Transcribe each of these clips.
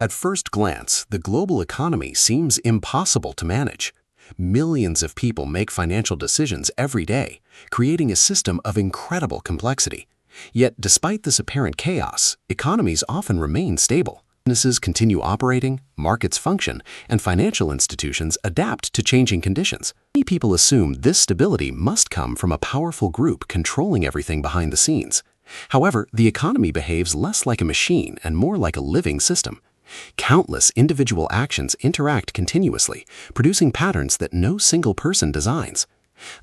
At first glance, the global economy seems impossible to manage. Millions of people make financial decisions every day, creating a system of incredible complexity. Yet, despite this apparent chaos, economies often remain stable. Businesses continue operating, markets function, and financial institutions adapt to changing conditions. Many people assume this stability must come from a powerful group controlling everything behind the scenes. However, the economy behaves less like a machine and more like a living system. Countless individual actions interact continuously, producing patterns that no single person designs.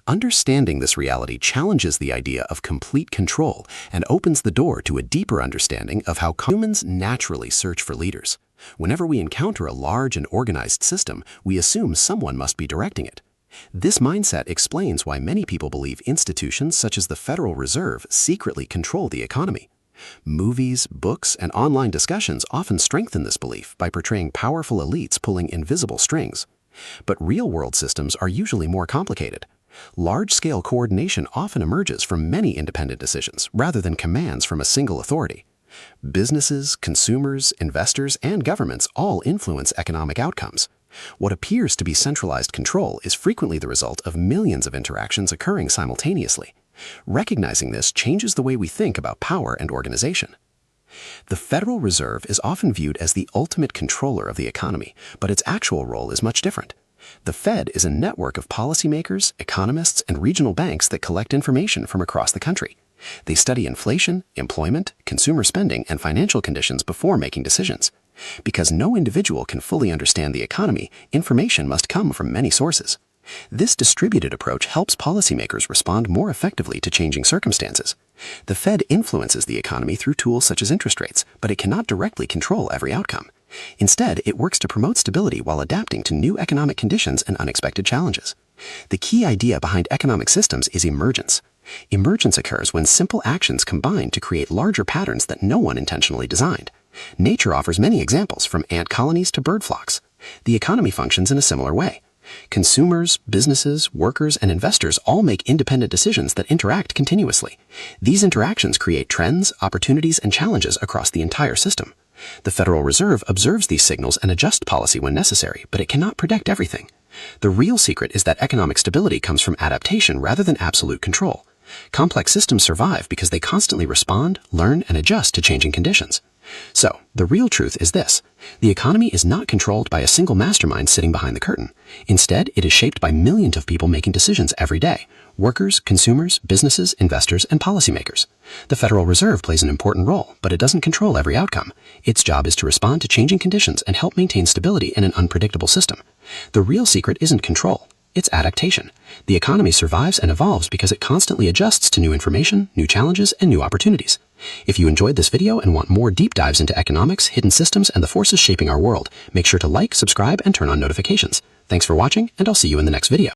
Understanding this reality challenges the idea of complete control and opens the door to a deeper understanding of how humans naturally search for leaders. Whenever we encounter a large and organized system, we assume someone must be directing it. This mindset explains why many people believe institutions such as the Federal Reserve secretly control the economy. Movies, books, and online discussions often strengthen this belief by portraying powerful elites pulling invisible strings. But real-world systems are usually more complicated. Large-scale coordination often emerges from many independent decisions rather than commands from a single authority. Businesses, consumers, investors, and governments all influence economic outcomes. What appears to be centralized control is frequently the result of millions of interactions occurring simultaneously. Recognizing this changes the way we think about power and organization. The Federal Reserve is often viewed as the ultimate controller of the economy, but its actual role is much different. The Fed is a network of policymakers, economists, and regional banks that collect information from across the country. They study inflation, employment, consumer spending, and financial conditions before making decisions. Because no individual can fully understand the economy, information must come from many sources. This distributed approach helps policymakers respond more effectively to changing circumstances. The Fed influences the economy through tools such as interest rates, but it cannot directly control every outcome. Instead, it works to promote stability while adapting to new economic conditions and unexpected challenges. The key idea behind economic systems is emergence. Emergence occurs when simple actions combine to create larger patterns that no one intentionally designed. Nature offers many examples, from ant colonies to bird flocks. The economy functions in a similar way. Consumers, businesses, workers, and investors all make independent decisions that interact continuously. These interactions create trends, opportunities, and challenges across the entire system. The Federal Reserve observes these signals and adjusts policy when necessary, but it cannot predict everything. The real secret is that economic stability comes from adaptation rather than absolute control. Complex systems survive because they constantly respond, learn, and adjust to changing conditions. So, the real truth is this: the economy is not controlled by a single mastermind sitting behind the curtain. Instead, it is shaped by millions of people making decisions every day: workers, consumers, businesses, investors, and policymakers. The Federal Reserve plays an important role, but it doesn't control every outcome. Its job is to respond to changing conditions and help maintain stability in an unpredictable system. The real secret isn't control. It's adaptation. The economy survives and evolves because it constantly adjusts to new information, new challenges, and new opportunities. If you enjoyed this video and want more deep dives into economics, hidden systems, and the forces shaping our world, make sure to like, subscribe, and turn on notifications. Thanks for watching, and I'll see you in the next video.